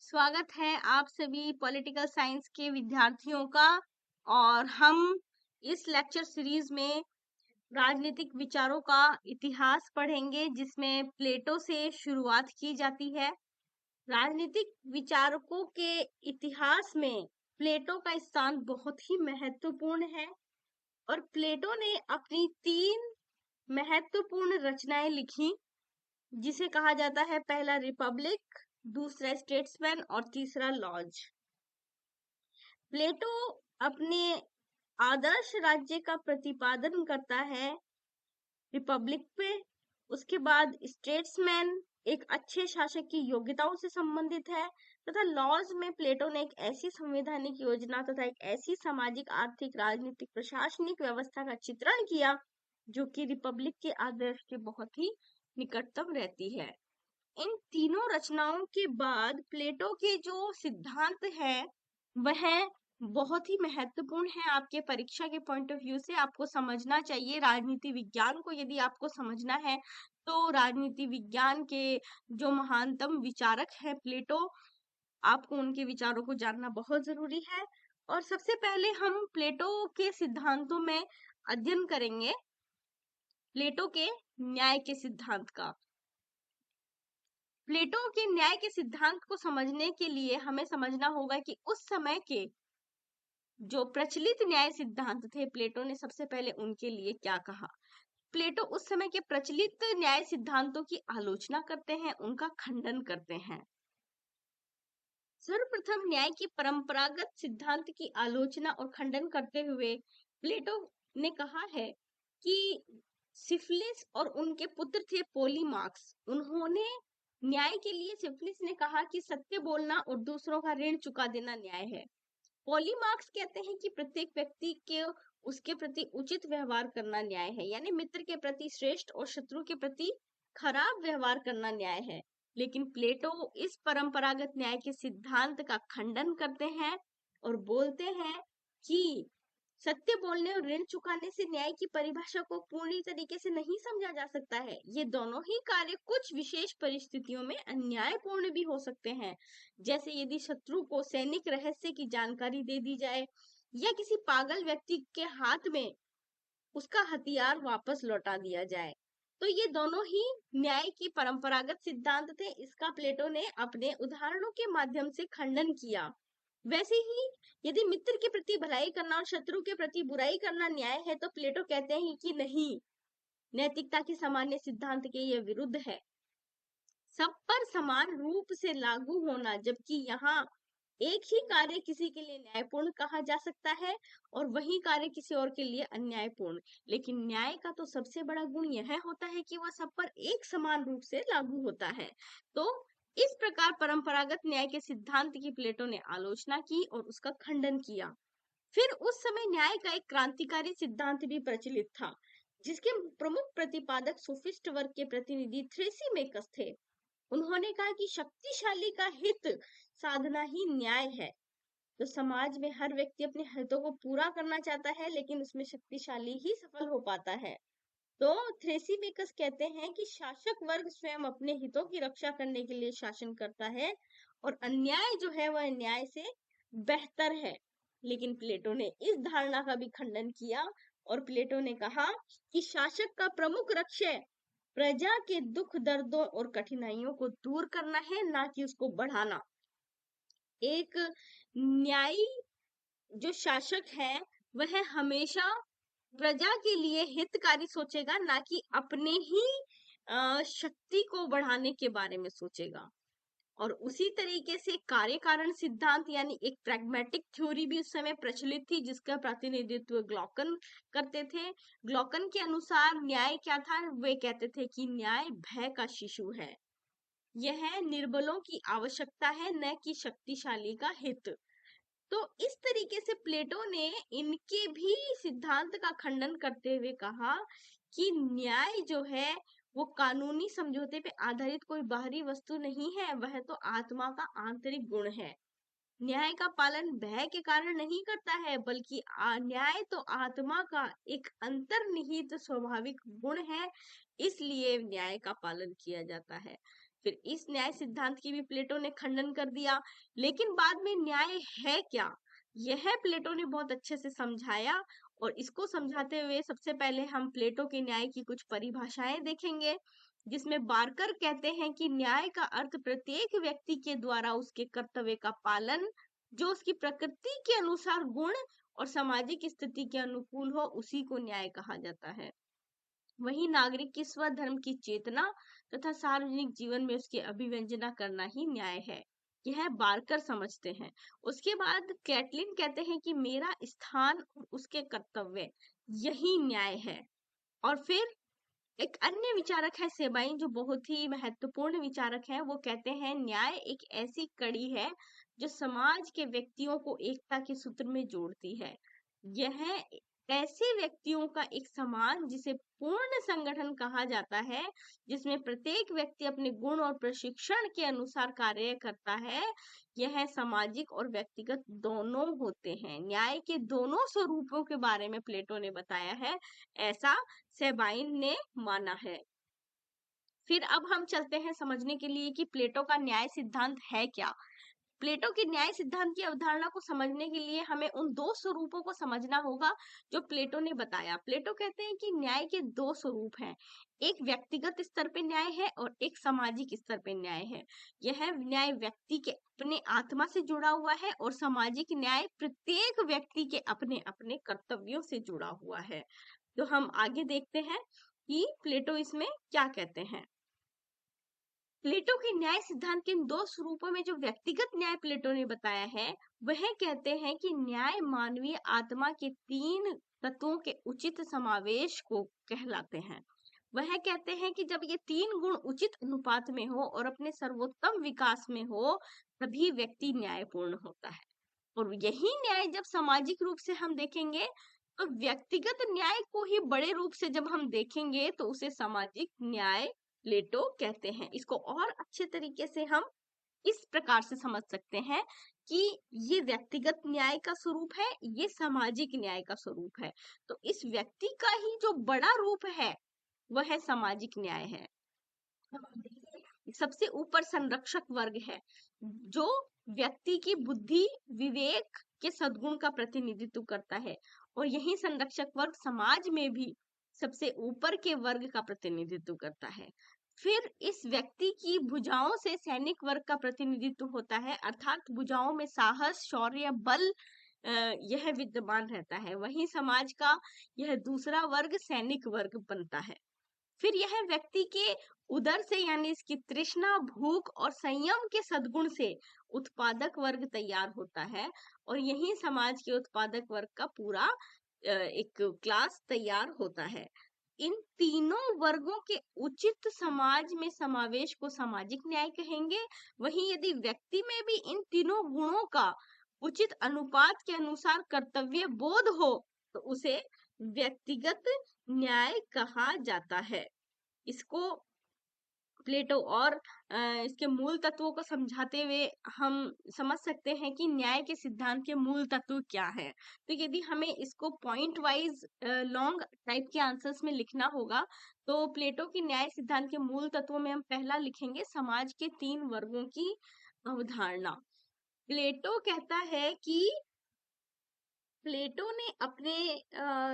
स्वागत है आप सभी पॉलिटिकल साइंस के विद्यार्थियों का। और हम इस लेक्चर सीरीज में राजनीतिक विचारों का इतिहास पढ़ेंगे, जिसमें प्लेटो से शुरुआत की जाती है। राजनीतिक विचारकों के इतिहास में प्लेटो का स्थान बहुत ही महत्वपूर्ण है और प्लेटो ने अपनी 3 महत्वपूर्ण रचनाएं लिखी, जिसे कहा जाता है पहला रिपब्लिक, दूसरा स्टेट्समैन और तीसरा लॉज। प्लेटो अपने आदर्श राज्य का प्रतिपादन करता है रिपब्लिक पे। उसके बाद स्टेट्समैन एक अच्छे शासक की योग्यताओं से संबंधित है, तथा लॉज में प्लेटो ने एक ऐसी संवैधानिक योजना तथा एक ऐसी सामाजिक, आर्थिक, राजनीतिक, प्रशासनिक व्यवस्था का चित्रण किया जो कि रिपब्लिक के आदर्श के बहुत ही निकटतम रहती है। इन तीनों रचनाओं के बाद प्लेटो के जो सिद्धांत है वह बहुत ही महत्वपूर्ण है। आपके परीक्षा के पॉइंट ऑफ व्यू से आपको समझना चाहिए। राजनीति विज्ञान को यदि आपको समझना है तो राजनीति विज्ञान के जो महानतम विचारक है प्लेटो, आपको उनके विचारों को जानना बहुत जरूरी है। और सबसे पहले हम प्लेटो के सिद्धांतों में अध्ययन करेंगे प्लेटो के न्याय के सिद्धांत का। प्लेटो के न्याय के सिद्धांत को समझने के लिए हमें समझना होगा कि उस समय के जो प्रचलित न्याय सिद्धांत थे, प्लेटो ने सबसे पहले उनके लिए क्या कहा। प्लेटो उस समय के प्रचलित न्याय सिद्धांतों की आलोचना करते हैं, उनका खंडन करते हैं। सर्वप्रथम न्याय की परंपरागत सिद्धांत की आलोचना और खंडन करते हुए प्लेटो ने कहा है कि सिफिलिस और उनके पुत्र थे पोलीमार्क्स, उन्होंने न्याय के लिए, सिफिलिस ने कहा कि सत्य बोलना और दूसरों का ऋण चुका देना न्याय है। पॉलीमार्क्स कहते हैं कि प्रत्येक व्यक्ति के उसके प्रति उचित व्यवहार करना न्याय है, यानी मित्र के प्रति श्रेष्ठ और शत्रु के प्रति खराब व्यवहार करना न्याय है। लेकिन प्लेटो इस परंपरागत न्याय के सिद्धांत का खंडन करते हैं और बोलते हैं कि सत्य बोलने और ऋण चुकाने से न्याय की परिभाषा को पूर्ण तरीके से नहीं समझा जा सकता है। ये दोनों ही कार्य कुछ विशेष परिस्थितियों में अन्यायपूर्ण भी हो सकते हैं, जैसे यदि शत्रु को सैनिक रहस्य की जानकारी दे दी जाए या किसी पागल व्यक्ति के हाथ में उसका हथियार वापस लौटा दिया जाए। तो ये दोनों ही न्याय की परंपरागत सिद्धांत थे। इसका प्लेटो ने अपने उदाहरणों के माध्यम से खंडन किया। वैसे ही यदि मित्र के प्रति भलाई करना और शत्रु के प्रति बुराई करना न्याय है, तो प्लेटो कहते हैं कि नहीं, नैतिकता के सामान्य सिद्धांत के ये विरुद्ध है। सब पर समान रूप से लागू होना, जबकि यहाँ एक ही कार्य किसी के लिए न्यायपूर्ण कहा जा सकता है और वही कार्य किसी और के लिए अन्यायपूर्ण। लेकिन न्याय का तो सबसे बड़ा गुण यह होता है कि वह सब पर एक समान रूप से लागू होता है। तो इस प्रकार परंपरागत न्याय के सिद्धांत की प्लेटो ने आलोचना की और उसका खंडन किया। फिर उस समय न्याय का एक क्रांतिकारी सिद्धांत भी प्रचलित था, जिसके प्रमुख प्रतिपादक सोफिस्ट वर्ग के प्रतिनिधि थ्रेसीमेकस थे। उन्होंने कहा कि शक्तिशाली का हित साधना ही न्याय है। तो समाज में हर व्यक्ति अपने हितों को पूरा करना चाहता है, लेकिन उसमें शक्तिशाली ही सफल हो पाता है। तो थ्रेसीमेकस कहते हैं कि शासक वर्ग स्वयं अपने हितों की रक्षा करने के लिए शासन करता है और अन्याय जो है वह न्याय से बेहतर है। लेकिन प्लेटो ने इस धारणा का भी खंडन किया और प्लेटो ने कहा कि शासक का प्रमुख लक्ष्य प्रजा के दुख दर्दों और कठिनाइयों को दूर करना है, ना कि उसको बढ़ाना। एक न्यायी जो शासक है वह हमेशा प्रजा के लिए हितकारी सोचेगा, ना कि अपने ही शक्ति को बढ़ाने के बारे में सोचेगा। और उसी तरीके से कार्य कारण सिद्धांत यानी एक प्रैग्मेटिक थ्योरी भी उस समय प्रचलित थी, जिसका प्रतिनिधित्व ग्लॉकन करते थे। ग्लॉकन के अनुसार न्याय क्या था? वे कहते थे कि न्याय भय का शिशु है, यह निर्बलों की आवश्यकता है, न कि शक्तिशाली का हित। तो इस तरीके से प्लेटो ने इनके भी सिद्धांत का खंडन करते हुए कहा कि न्याय जो है वो कानूनी समझौते पे आधारित कोई बाहरी वस्तु नहीं है, वह तो आत्मा का आंतरिक गुण है। न्याय का पालन भय के कारण नहीं करता है, बल्कि न्याय तो आत्मा का एक अंतर्निहित स्वाभाविक गुण है, इसलिए न्याय का पालन किया जाता है। फिर इस न्याय सिद्धांत की भी प्लेटो ने खंडन कर दिया। लेकिन बाद में न्याय है क्या, यह प्लेटो ने बहुत अच्छे से समझाया। और इसको समझाते हुए सबसे पहले हम प्लेटो के न्याय की कुछ परिभाषाएं देखेंगे, जिसमें बारकर कहते हैं कि न्याय का अर्थ प्रत्येक व्यक्ति के द्वारा उसके कर्तव्य का पालन, जो उसकी प्रकृति के अनुसार गुण और सामाजिक स्थिति के अनुकूल हो, उसी को न्याय कहा जाता है। वही नागरिक की स्वधर्म की चेतना तथा सार्वजनिक जीवन में उसकी अभिव्यंजना करना ही न्याय है, यह बारकर समझते हैं। उसके बाद कैटलिन कहते हैं कि मेरा स्थान और उसके कर्तव्य, यही न्याय है। और फिर एक अन्य विचारक है सेबाइन, जो बहुत ही महत्वपूर्ण विचारक है। वो कहते हैं न्याय एक ऐसी कड़ी है जो समाज के व्यक्तियों को एकता के सूत्र में जोड़ती है। यह ऐसे व्यक्तियों का एक समाज जिसे पूर्ण संगठन कहा जाता है, जिसमें प्रत्येक व्यक्ति अपने गुण और प्रशिक्षण के अनुसार कार्य करता है। यह सामाजिक और व्यक्तिगत दोनों होते हैं। न्याय के दोनों स्वरूपों के बारे में प्लेटो ने बताया है, ऐसा सेबाइन ने माना है। फिर अब हम चलते हैं समझने के लिए कि प्लेटो का न्याय सिद्धांत है क्या। प्लेटो के न्याय सिद्धांत की अवधारणा को समझने के लिए हमें उन दो स्वरूपों को समझना होगा जो प्लेटो ने बताया। प्लेटो कहते हैं कि न्याय के दो स्वरूप हैं, एक व्यक्तिगत स्तर पे न्याय है और एक सामाजिक स्तर पे न्याय है। यह न्याय व्यक्ति के अपने आत्मा से जुड़ा हुआ है और सामाजिक न्याय प्रत्येक व्यक्ति के अपने अपने कर्तव्यों से जुड़ा हुआ है। तो हम आगे देखते हैं कि प्लेटो इसमें क्या कहते हैं। प्लेटो के न्याय सिद्धांत के इन दो स्वरूपों में जो व्यक्तिगत न्याय प्लेटो ने बताया है, वह कहते हैं कि न्याय मानवीय आत्मा के तीन तत्वों के उचित समावेश को कहलाते हैं। वह कहते हैं कि जब ये तीन गुण उचित अनुपात में हो और अपने सर्वोत्तम विकास में हो, तभी व्यक्ति न्यायपूर्ण होता है। और यही न्याय जब सामाजिक रूप से हम देखेंगे, तो व्यक्तिगत न्याय को ही बड़े रूप से जब हम देखेंगे तो उसे सामाजिक न्याय प्लेटो कहते हैं। इसको और अच्छे तरीके से हम इस प्रकार से समझ सकते हैं कि ये व्यक्तिगत न्याय का स्वरूप है, ये सामाजिक न्याय का स्वरूप है। तो इस व्यक्ति का ही जो बड़ा रूप है, वह सामाजिक न्याय है। सबसे ऊपर संरक्षक वर्ग है, जो व्यक्ति की बुद्धि विवेक के सद्गुण का प्रतिनिधित्व करता है। और यही संरक्षक वर्ग समाज में भी सबसे ऊपर के वर्ग का प्रतिनिधित्व करता है। फिर इस व्यक्ति की भुजाओं से सैनिक वर्ग का प्रतिनिधित्व होता है, अर्थात भुजाओं में साहस शौर्य बल यह विद्यमान रहता है। वहीं समाज का यह दूसरा वर्ग सैनिक वर्ग बनता है। फिर यह व्यक्ति के उदर से यानी इसकी तृष्णा भूख और संयम के सद्गुण से उत्पादक वर्ग तैयार होता है। और यही समाज के उत्पादक वर्ग का पूरा एक क्लास तैयार होता है। इन तीनों वर्गों के उचित समाज में समावेश को सामाजिक न्याय कहेंगे। वहीं यदि व्यक्ति में भी इन तीनों गुणों का उचित अनुपात के अनुसार कर्तव्य बोध हो, तो उसे व्यक्तिगत न्याय कहा जाता है। इसको प्लेटो और इसके मूल तत्वों को समझाते हुए हम समझ सकते हैं कि न्याय के सिद्धांत के मूल तत्व क्या है। तो यदि हमें इसको पॉइंट वाइज लॉन्ग टाइप के आंसर्स में लिखना होगा, तो प्लेटो के न्याय सिद्धांत के मूल तत्वों में हम पहला लिखेंगे समाज के तीन वर्गों की अवधारणा। प्लेटो कहता है कि प्लेटो ने अपने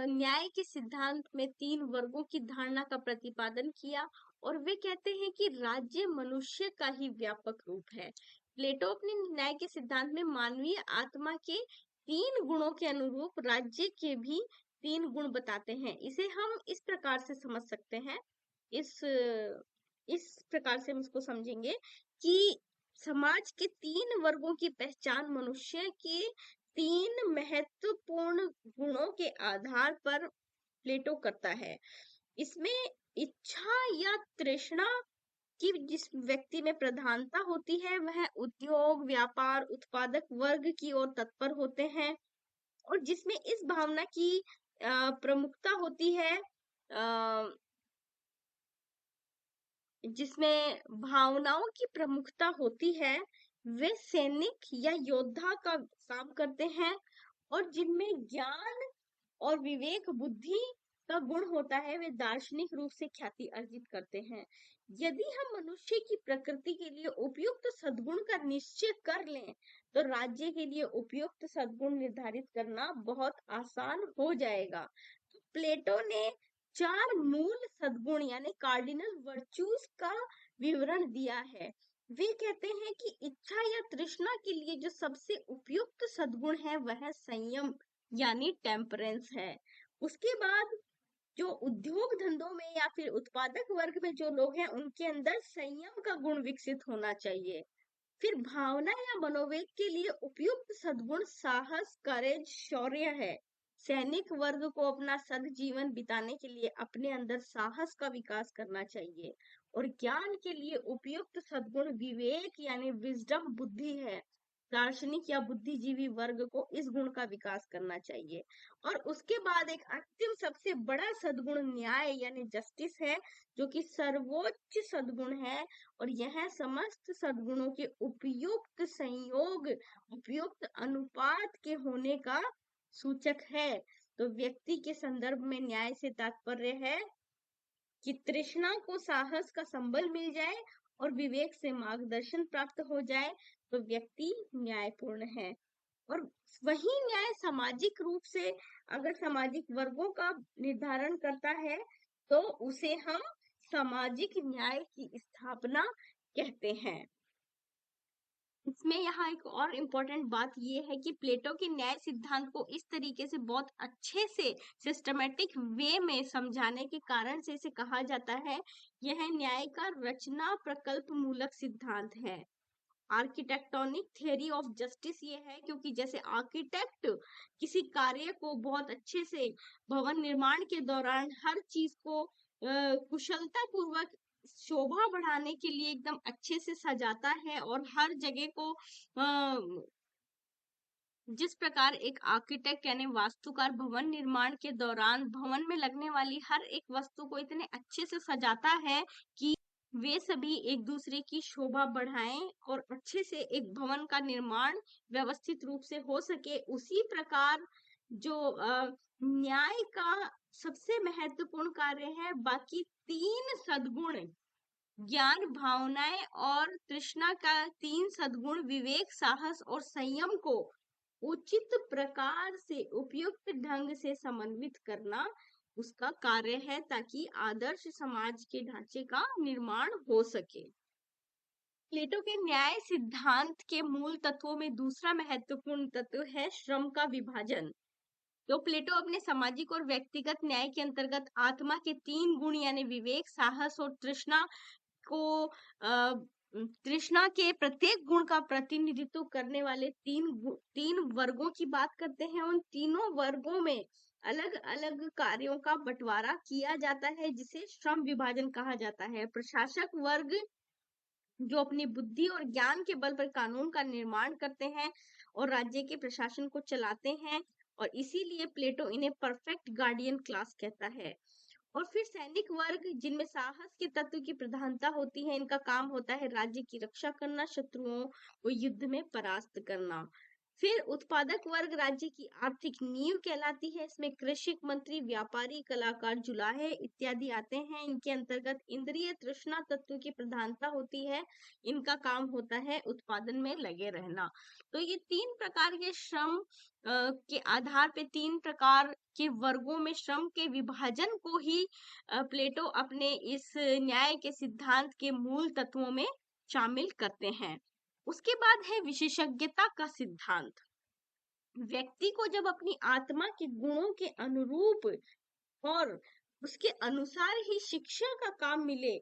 न्याय के सिद्धांत में तीन वर्गों की धारणा का प्रतिपादन किया और वे कहते हैं कि राज्य मनुष्य का ही व्यापक रूप है। प्लेटो अपने न्याय के सिद्धांत में मानवीय आत्मा के तीन गुणों के अनुरूप राज्य के भी तीन गुण बताते हैं। इसे हम इस प्रकार से समझ सकते हैं, इस प्रकार से हम इसको समझेंगे कि समाज के तीन वर्गों की पहचान मनुष्य के तीन महत्वपूर्ण गुणों के आधार पर प्लेटो करता है। इसमें इच्छा या तृष्णा की जिस व्यक्ति में प्रधानता होती है, वह उद्योग व्यापार उत्पादक वर्ग की ओर तत्पर होते हैं। और जिसमें इस भावना की प्रमुखता होती है, जिसमें भावनाओं की प्रमुखता होती है, वे सैनिक या योद्धा का काम करते हैं। और जिनमें ज्ञान और विवेक बुद्धि का गुण होता है, वे दार्शनिक रूप से ख्याति अर्जित करते हैं। यदि हम मनुष्य की प्रकृति के लिए उपयुक्त सद्गुण का निश्चय कर लें तो राज्य के लिए उपयुक्त सद्गुण निर्धारित करना बहुत आसान हो जाएगा। तो प्लेटो ने 4 मूल सद्गुण यानी कार्डिनल वर्च्यूज का विवरण दिया है। वे कहते हैं कि इच्छा या तृष्णा के लिए जो सबसे उपयुक्त सद्गुण है वह संयम यानी टेम्परेंस है। उसके बाद जो उद्योग धंधों में या फिर उत्पादक वर्ग में जो लोग हैं उनके अंदर संयम का गुण विकसित होना चाहिए। फिर भावना या मनोवेग के लिए उपयुक्त सद्गुण साहस, करेज, शौर्य है। सैनिक वर्ग को अपना सद जीवन बिताने के लिए अपने अंदर साहस का विकास करना चाहिए। और ज्ञान के लिए उपयुक्त सद्गुण विवेक यानी विजडम बुद्धि है। दार्शनिक या बुद्धिजीवी वर्ग को इस गुण का विकास करना चाहिए। और उसके बाद एक अंतिम सबसे बड़ा सद्गुण न्याय यानी जस्टिस है, जो कि सर्वोच्च सद्गुण है। और यह समस्त सद्गुणों के उपयुक्त संयोग, उपयुक्त अनुपात के होने का सूचक है। तो व्यक्ति के संदर्भ में न्याय से तात्पर्य है कि तृष्णा को साहस का संबल मिल जाए और विवेक से मार्गदर्शन प्राप्त हो जाए तो व्यक्ति न्यायपूर्ण है। और वही न्याय सामाजिक रूप से अगर सामाजिक वर्गों का निर्धारण करता है तो उसे हम सामाजिक न्याय की स्थापना कहते हैं। इसमें यहाँ एक और इम्पोर्टेंट बात ये है कि प्लेटो के न्याय सिद्धांत को इस तरीके से बहुत अच्छे से सिस्टमेटिक वे में समझाने के कारण से इसे कहा जाता है, यह न्याय का रचना प्रकल्प मूलक सिद्धांत है। आर्किटेक्टोनिक थियरी ऑफ जस्टिस ये है क्योंकि जैसे आर्किटेक्ट किसी कार्य को बहुत अच्छे से भवन निर्माण के दौरान हर चीज को कुशलता पूर्वक शोभा बढ़ाने के लिए एकदम अच्छे से सजाता है और हर जगह को जिस प्रकार एक आर्किटेक्ट यानी वास्तुकार भवन निर्माण के दौरान भवन में लगने वाली हर एक वस्तु को इतने अच्छे से सजाता है कि वे सभी एक दूसरे की शोभा बढ़ाएं और अच्छे से एक भवन का निर्माण व्यवस्थित रूप से हो सके, उसी प्रकार जो न्याय का सबसे महत्वपूर्ण कार्य है बाकी 3 सद्गुण ज्ञान, भावनाएं और तृष्णा का 3 सद्गुण विवेक, साहस और संयम को उचित प्रकार से उपयुक्त ढंग से समन्वित करना उसका कार्य है ताकि आदर्श समाज के ढांचे का निर्माण हो सके। प्लेटो के न्याय सिद्धांत के मूल तत्वों में दूसरा महत्वपूर्ण तत्व है श्रम का विभाजन। तो प्लेटो अपने सामाजिक और व्यक्तिगत न्याय के अंतर्गत आत्मा के 3 गुण यानी विवेक, साहस और तृष्णा को तृष्णा के प्रत्येक गुण का प्रतिनिधित्व करने वाले 3 वर्गों की बात करते हैं। उन तीनों वर्गों में अलग अलग कार्यों का बंटवारा किया जाता है जिसे श्रम विभाजन कहा जाता है। प्रशासक वर्ग जो अपनी बुद्धि और ज्ञान के बल पर कानून का निर्माण करते हैं और राज्य के प्रशासन को चलाते हैं, और इसीलिए प्लेटो इन्हें परफेक्ट गार्डियन क्लास कहता है। और फिर सैनिक वर्ग जिनमें साहस के तत्व की प्रधानता होती है, इनका काम होता है राज्य की रक्षा करना, शत्रुओं को युद्ध में परास्त करना। फिर उत्पादक वर्ग राज्य की आर्थिक नींव कहलाती है। इसमें कृषि मंत्री, व्यापारी, कलाकार, जुलाहे इत्यादि आते हैं। इनके अंतर्गत इंद्रिय तृष्णा तत्व की प्रधानता होती है। इनका काम होता है उत्पादन में लगे रहना। तो ये 3 प्रकार के श्रम के आधार पे 3 प्रकार के वर्गों में श्रम के विभाजन को ही प्लेटो अपने इस न्याय के सिद्धांत के मूल तत्वों में शामिल करते हैं। उसके बाद है विशेषज्ञता का सिद्धांत। व्यक्ति को जब अपनी आत्मा के गुणों के अनुरूप और उसके अनुसार ही शिक्षा का काम मिले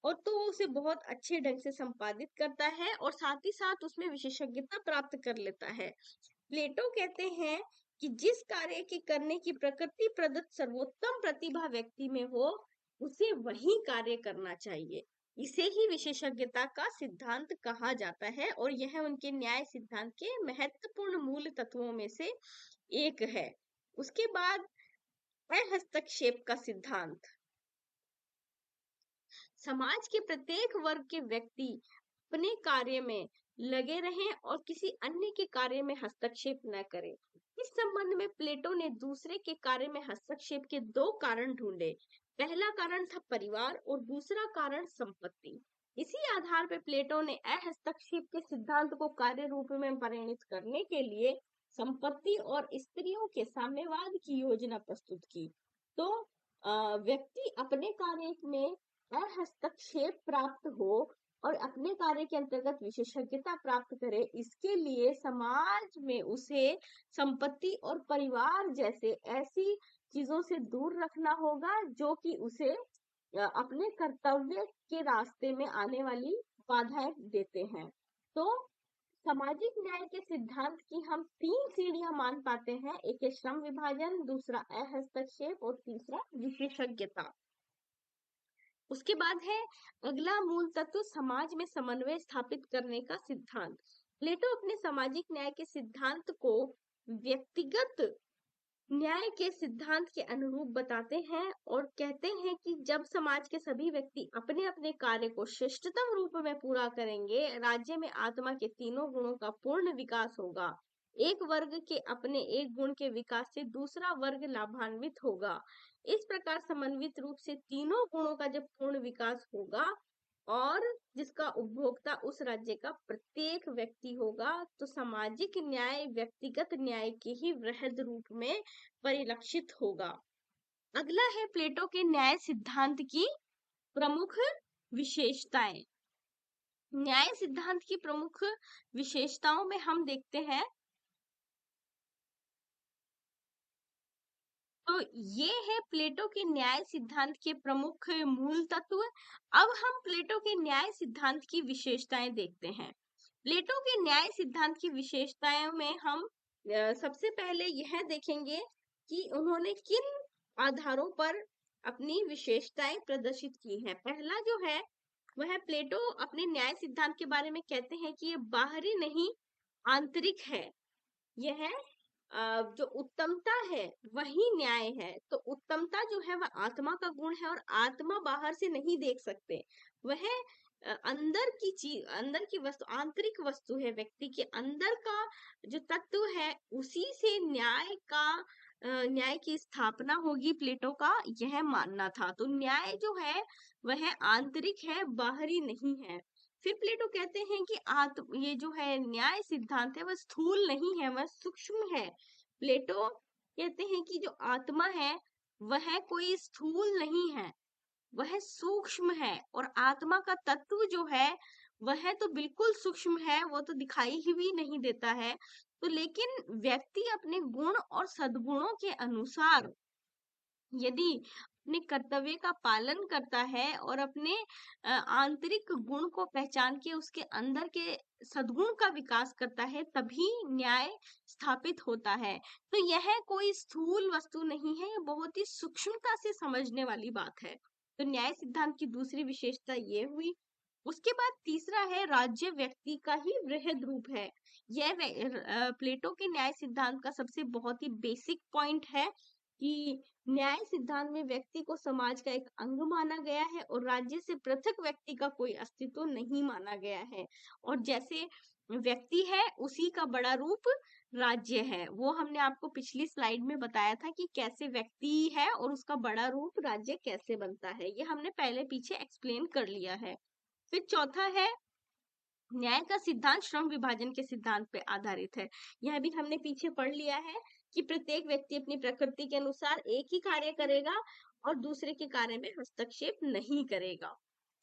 और तो वो उसे बहुत अच्छे ढंग से संपादित करता है और साथ ही साथ उसमें विशेषज्ञता प्राप्त कर लेता है। प्लेटो कहते हैं कि जिस कार्य के करने की प्रकृति प्रदत्त सर्वोत्तम प्रतिभा व्यक्ति में हो उसे वही कार्य करना चाहिए। इसे ही विशेषज्ञता का सिद्धांत कहा जाता है और यह उनके न्याय सिद्धांत के महत्वपूर्ण मूल तत्वों में से एक है। उसके बाद हस्तक्षेप का सिद्धांत। समाज के प्रत्येक वर्ग के व्यक्ति अपने कार्य में लगे रहें और किसी अन्य के कार्य में हस्तक्षेप न करें। इस संबंध में प्लेटो ने दूसरे के कार्य में हस्तक्षेप के 2 कारण ढूंढे। पहला कारण था परिवार और दूसरा कारण संपत्ति। इसी आधार पर प्लेटो ने अहस्तक्षेप के सिद्धांत को कार्य रूप में परिणित करने के लिए संपत्ति और स्त्रियों के साम्यवाद की योजना प्रस्तुत की। तो व्यक्ति अपने कार्य में अहस्तक्षेप प्राप्त हो और अपने कार्य के अंतर्गत विशेषज्ञता प्राप्त करे, इसके लिए समाज में उसे संपत्ति और परिवार जैसे ऐसी चीजों से दूर रखना होगा जो कि उसे अपने कर्तव्य के रास्ते में आने वाली बाधाएं देते हैं। तो सामाजिक न्याय के सिद्धांत की हम 3 सीढ़ियां मान पाते हैं। एक है श्रम विभाजन, दूसरा अहस्तक्षेप और तीसरा विशेषज्ञता। उसके बाद है अगला मूल तत्व समाज में समन्वय स्थापित करने का सिद्धांत। प्लेटो अपने सामाजिक न्याय के सिद्धांत को व्यक्तिगत न्याय के सिद्धांत के अनुरूप बताते हैं और कहते हैं कि जब समाज के सभी व्यक्ति अपने अपने कार्य को श्रेष्ठतम रूप में पूरा करेंगे, राज्य में आत्मा के तीनों गुणों का पूर्ण विकास होगा। एक वर्ग के अपने एक गुण के विकास से दूसरा वर्ग लाभान्वित होगा। इस प्रकार समन्वित रूप से तीनों गुणों का जब पूर्ण विकास होगा और जिसका उपभोक्ता उस राज्य का प्रत्येक व्यक्ति होगा, तो सामाजिक न्याय व्यक्तिगत न्याय के ही वृहद रूप में परिलक्षित होगा। अगला है प्लेटो के न्याय सिद्धांत की प्रमुख विशेषताएं। न्याय सिद्धांत की प्रमुख विशेषताओं में हम देखते हैं, तो ये है प्लेटो के न्याय सिद्धांत के प्रमुख मूल तत्व। अब हम प्लेटो के न्याय सिद्धांत की विशेषताएं देखते हैं। प्लेटो के न्याय सिद्धांत की विशेषताओं में हम सबसे पहले यह देखेंगे कि उन्होंने किन आधारों पर अपनी विशेषताएं प्रदर्शित की हैं। पहला जो है वह प्लेटो अपने न्याय सिद्धांत के बारे में कहते हैं कि ये बाहरी नहीं आंतरिक है। यह जो उत्तमता है वही न्याय है। तो उत्तमता जो है वह आत्मा का गुण है और आत्मा बाहर से नहीं देख सकते, वह अंदर की चीज, अंदर की वस्तु, आंतरिक वस्तु है, व्यक्ति के अंदर का जो तत्व है उसी से न्याय की स्थापना होगी। प्लेटो का यह मानना था। तो न्याय जो है वह आंतरिक है, बाहरी नहीं है। फिर प्लेटो कहते हैं कि ये जो है न्याय सिद्धांत है वह स्थूल नहीं है, वह सूक्ष्म है। प्लेटो कहते हैं कि जो आत्मा है वह कोई स्थूल नहीं है, वह सूक्ष्म है और आत्मा का तत्व जो है वह तो बिल्कुल सूक्ष्म है, वो तो दिखाई ही भी नहीं देता है। तो लेकिन व्यक्ति अपने गुण और सद्गुणों के अनुसार यदि अपने कर्तव्य का पालन करता है और अपने आंतरिक गुण को पहचान के उसके अंदर के सद्गुण का विकास करता है, तभी न्याय स्थापित होता है। तो यह कोई स्थूल वस्तु नहीं है, यह बहुत ही सूक्ष्मता से समझने वाली बात है। तो न्याय सिद्धांत की दूसरी विशेषता ये हुई। उसके बाद तीसरा है राज्य व्यक्ति का ही वृहद रूप है। यह प्लेटो के न्याय सिद्धांत का सबसे बहुत ही बेसिक पॉइंट है कि न्याय सिद्धांत में व्यक्ति को समाज का एक अंग माना गया है और राज्य से पृथक व्यक्ति का कोई अस्तित्व नहीं माना गया है। और जैसे व्यक्ति है उसी का बड़ा रूप राज्य है। वो हमने आपको पिछली स्लाइड में बताया था कि कैसे व्यक्ति है और उसका बड़ा रूप राज्य कैसे बनता है, ये हमने पहले पीछे एक्सप्लेन कर लिया है। फिर चौथा है न्याय का सिद्धांत श्रम विभाजन के सिद्धांत पे आधारित है। यह भी हमने पीछे पढ़ लिया है कि प्रत्येक व्यक्ति अपनी प्रकृति के अनुसार एक ही कार्य करेगा और दूसरे के कार्य में हस्तक्षेप नहीं करेगा।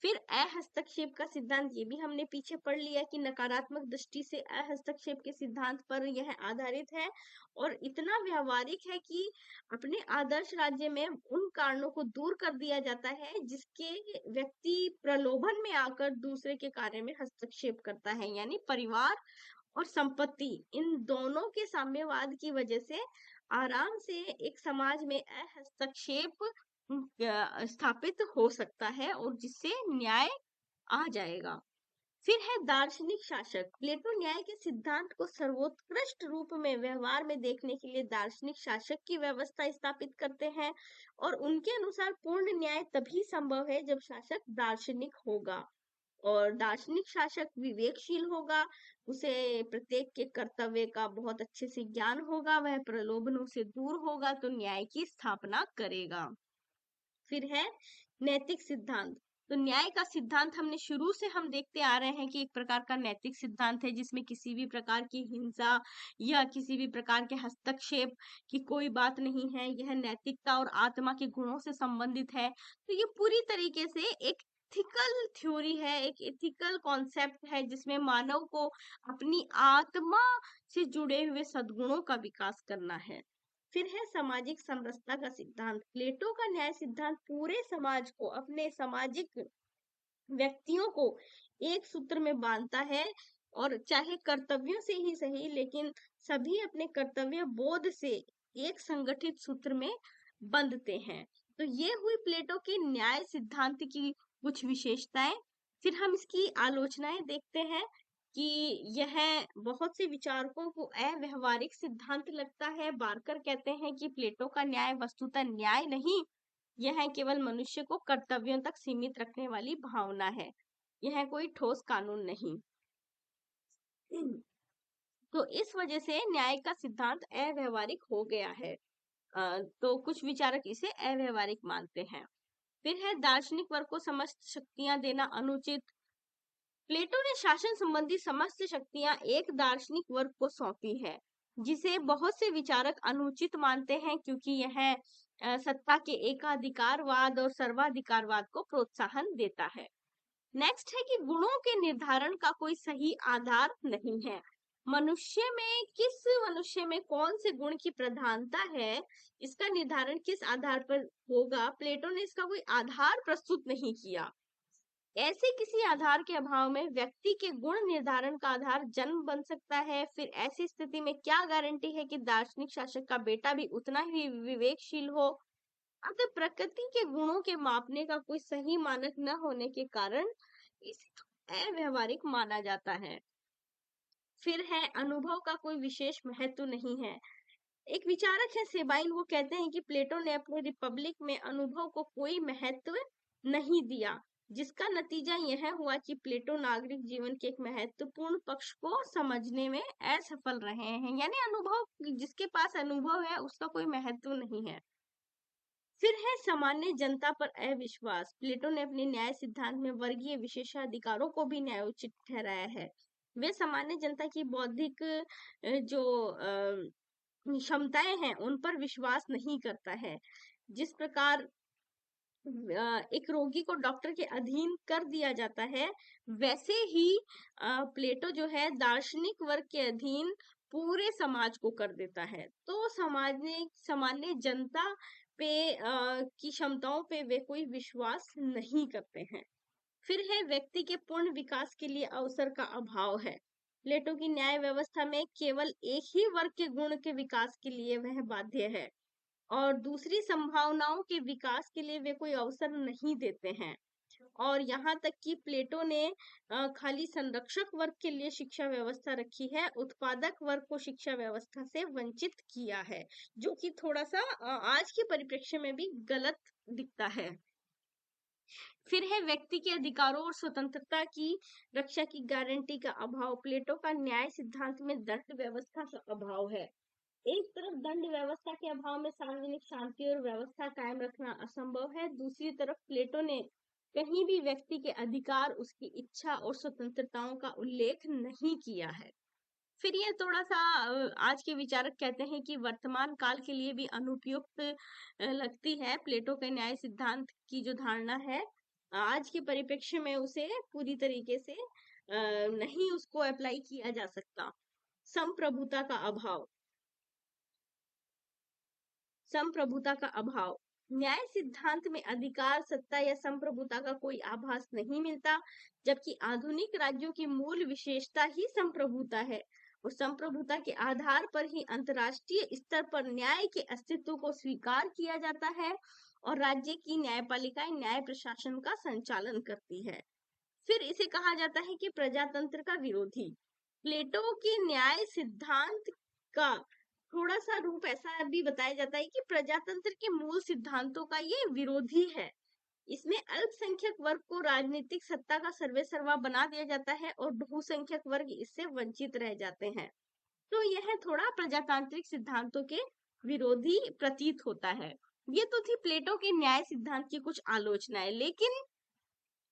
फिर अहस्तक्षेप का सिद्धांत, ये भी हमने पीछे पढ़ लिया कि नकारात्मक दृष्टि से अहस्तक्षेप के सिद्धांत पर यह आधारित है और इतना व्यवहारिक है कि अपने आदर्श राज्य में उन कारणों को दूर कर दिया जाता है जिसके व्यक्ति प्रलोभन में आकर दूसरे के कार्य में हस्तक्षेप करता है। यानी परिवार और संपत्ति, इन दोनों के साम्यवाद की वजह से आराम से एक समाज में हस्तक्षेप स्थापित हो सकता है और जिससे न्याय आ जाएगा। फिर है दार्शनिक शासक। प्लेटो न्याय के सिद्धांत को सर्वोत्कृष्ट रूप में व्यवहार में देखने के लिए दार्शनिक शासक की व्यवस्था स्थापित करते हैं और उनके अनुसार पूर्ण न्याय तभी संभव है जब शासक दार्शनिक होगा और दार्शनिक शासक विवेकशील होगा, उसे प्रत्येक के कर्तव्य का बहुत अच्छे से ज्ञान होगा, वह प्रलोभनों से दूर होगा तो न्याय की स्थापना करेगा। फिर है नैतिक सिद्धांत। तो न्याय का सिद्धांत हमने शुरू से हम देखते आ रहे हैं कि एक प्रकार का नैतिक सिद्धांत है, जिसमें किसी भी प्रकार की हिंसा या किसी भी प्रकार के हस्तक्षेप की कोई बात नहीं है। यह नैतिकता और आत्मा के गुणों से संबंधित है। तो ये पूरी तरीके से एक एथिकल थ्योरी है, एक एथिकल कॉन्सेप्ट है, जिसमें मानव को अपनी आत्मा से जुड़े हुए सद्गुणों का विकास करना है। फिर है सामाजिक समरसता का सिद्धांत। प्लेटो का न्याय सिद्धांत पूरे समाज को, अपने सामाजिक व्यक्तियों को एक सूत्र में बांधता है, और चाहे कर्तव्यों से ही सही, लेकिन सभी अपने कर्तव्य बोध से एक संगठित सूत्र में बंधते हैं। तो ये हुई प्लेटो के न्याय सिद्धांत की कुछ विशेषताएं। फिर हम इसकी आलोचनाएं देखते हैं कि यह बहुत से विचारकों को अव्यवहारिक सिद्धांत लगता है। बार्कर कहते हैं कि प्लेटो का न्याय वस्तुतः न्याय नहीं, यह केवल मनुष्य को कर्तव्यों तक सीमित रखने वाली भावना है, यह कोई ठोस कानून नहीं। तो इस वजह से न्याय का सिद्धांत अव्यवहारिक हो गया है। तो कुछ विचारक इसे अव्यवहारिक मानते हैं। फिर है दार्शनिक वर्ग को समस्त शक्तियां देना अनुचित। प्लेटो ने शासन संबंधी समस्त शक्तियां एक दार्शनिक वर्ग को सौंपी है, जिसे बहुत से विचारक अनुचित मानते हैं, क्योंकि यह सत्ता के एकाधिकारवाद और सर्वाधिकारवाद को प्रोत्साहन देता है। नेक्स्ट है कि गुणों के निर्धारण का कोई सही आधार नहीं है। मनुष्य में कौन से गुण की प्रधानता है, इसका निर्धारण किस आधार पर होगा, प्लेटो ने इसका कोई आधार प्रस्तुत नहीं किया। ऐसे किसी आधार के अभाव में व्यक्ति के गुण निर्धारण का आधार जन्म बन सकता है। फिर ऐसी स्थिति में क्या गारंटी है कि दार्शनिक शासक का बेटा भी उतना ही विवेकशील हो। अतः प्रकृति के गुणों के मापने का कोई सही मानक न होने के कारण इसे अव्यवहारिक माना जाता है। फिर है अनुभव का कोई विशेष महत्व नहीं है। एक विचारक है सेबाइन, वो कहते हैं कि प्लेटो ने अपने रिपब्लिक में अनुभव को कोई महत्व नहीं दिया, जिसका नतीजा यह हुआ कि प्लेटो नागरिक जीवन के एक महत्वपूर्ण पक्ष को समझने में असफल रहे हैं। यानी अनुभव, जिसके पास अनुभव है उसका कोई महत्व नहीं है। फिर है सामान्य जनता पर अविश्वास। प्लेटो ने अपने न्याय सिद्धांत में वर्गीय विशेषाधिकारों को भी न्यायोचित ठहराया है। वे सामान्य जनता की बौद्धिक जो क्षमताएं हैं उन पर विश्वास नहीं करता है। जिस प्रकार एक रोगी को डॉक्टर के अधीन कर दिया जाता है, वैसे ही प्लेटो जो है दार्शनिक वर्ग के अधीन पूरे समाज को कर देता है। तो सामान्य जनता पे की क्षमताओं पे वे कोई विश्वास नहीं करते हैं। फिर है व्यक्ति के पूर्ण विकास के लिए अवसर का अभाव है। प्लेटो की न्याय व्यवस्था में केवल एक ही वर्ग के गुण के विकास के लिए वह बाध्य है, और दूसरी संभावनाओं के विकास के लिए वे कोई अवसर नहीं देते हैं। और यहाँ तक कि प्लेटो ने खाली संरक्षक वर्ग के लिए शिक्षा व्यवस्था रखी है, उत्पादक वर्ग को शिक्षा व्यवस्था से वंचित किया है, जो कि थोड़ा सा आज के परिप्रेक्ष्य में भी गलत दिखता है। फिर है व्यक्ति के अधिकारों और स्वतंत्रता की रक्षा की गारंटी का अभाव। प्लेटो का न्याय सिद्धांत में दंड व्यवस्था का अभाव है। एक तरफ दंड व्यवस्था के अभाव में सार्वजनिक शांति और व्यवस्था कायम रखना असंभव है, दूसरी तरफ प्लेटो ने कहीं भी व्यक्ति के अधिकार, उसकी इच्छा और स्वतंत्रताओं का उल्लेख नहीं किया है। फिर ये थोड़ा सा आज के विचारक कहते हैं कि वर्तमान काल के लिए भी अनुपयुक्त लगती है। प्लेटो के न्याय सिद्धांत की जो धारणा है, आज के परिप्रेक्ष्य में उसे पूरी तरीके से नहीं उसको अप्लाई किया जा सकता। संप्रभुता का अभाव। संप्रभुता का अभाव। न्याय सिद्धांत में अधिकार, सत्ता या संप्रभुता का कोई आभास नहीं मिलता, जबकि आधुनिक राज्यों की मूल विशेषता ही संप्रभुता है, और संप्रभुता के आधार पर ही अंतर्राष्ट्रीय स्तर पर न्याय के अस्तित्व को स्वीकार किया जाता है, और राज्य की न्यायपालिकाएं न्याय प्रशासन का संचालन करती है। फिर इसे कहा जाता है कि प्रजातंत्र का विरोधी। प्लेटो के न्याय सिद्धांत का थोड़ा सा रूप ऐसा भी बताया जाता है कि प्रजातंत्र के मूल सिद्धांतों का ये विरोधी है। इसमें अल्पसंख्यक वर्ग को राजनीतिक सत्ता का सर्वेसर्वा बना दिया जाता है, और बहुसंख्यक वर्ग इससे वंचित रह जाते हैं। तो यह थोड़ा प्रजातांत्रिक सिद्धांतों के विरोधी प्रतीत होता है। ये तो थी प्लेटो के न्याय सिद्धांत की कुछ आलोचनाएं, लेकिन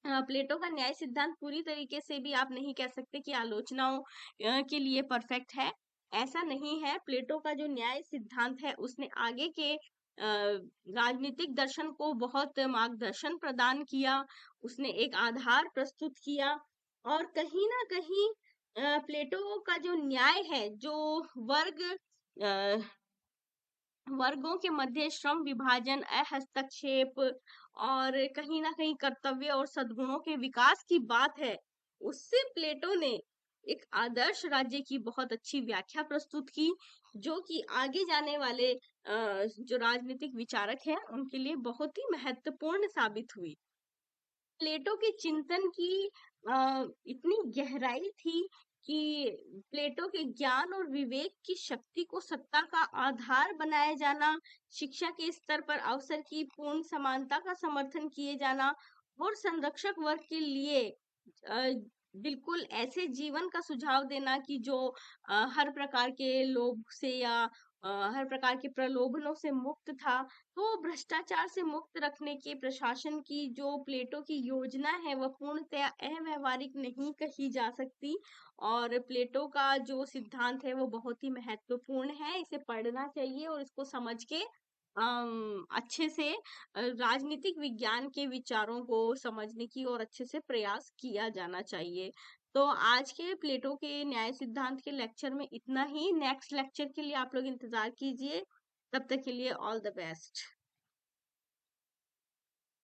प्लेटो का न्याय सिद्धांत पूरी तरीके से भी आप नहीं कह सकते कि आलोचनाओं के लिए परफेक्ट है। ऐसा नहीं है। प्लेटो का जो न्याय सिद्धांत है उसने आगे के राजनीतिक दर्शन को बहुत मार्गदर्शन प्रदान किया, उसने एक आधार प्रस्तुत किया। और कहीं ना कहीं प्लेटो का जो न्याय है, जो वर्ग वर्गों के मध्य श्रम विभाजन, हस्तक्षेप और कहीं ना कहीं कर्तव्य और सद्गुणों के विकास की बात है, उससे प्लेटो ने एक आदर्श राज्य की बहुत अच्छी व्याख्या प्रस्तुत की, जो कि आगे जाने वाले जो राजनीतिक विचारक हैं उनके लिए बहुत ही महत्वपूर्ण साबित हुई। प्लेटो के चिंतन की इतनी गहराई थी कि प्लेटो के ज्ञान और विवेक की शक्ति को सत्ता का आधार बनाया जाना, शिक्षा के स्तर पर अवसर की पूर्ण समानता का समर्थन किए जाना और संरक्षक वर्ग के लिए बिल्कुल ऐसे जीवन का सुझाव देना कि जो हर प्रकार के लोभ से या हर प्रकार के प्रलोभनों से मुक्त था। तो भ्रष्टाचार से मुक्त रखने के प्रशासन की जो प्लेटो की योजना है वह पूर्णतया अव्यावहारिक नहीं कही जा सकती। और प्लेटो का जो सिद्धांत है वो बहुत ही महत्वपूर्ण है, इसे पढ़ना चाहिए और इसको समझ के अच्छे से राजनीतिक विज्ञान के विचारों को समझने की और अच्छे से प्रयास किया जाना चाहिए। तो आज के प्लेटो के न्याय सिद्धांत के लेक्चर में इतना ही। नेक्स्ट लेक्चर के लिए आप लोग इंतजार कीजिए। तब तक के लिए ऑल द बेस्ट।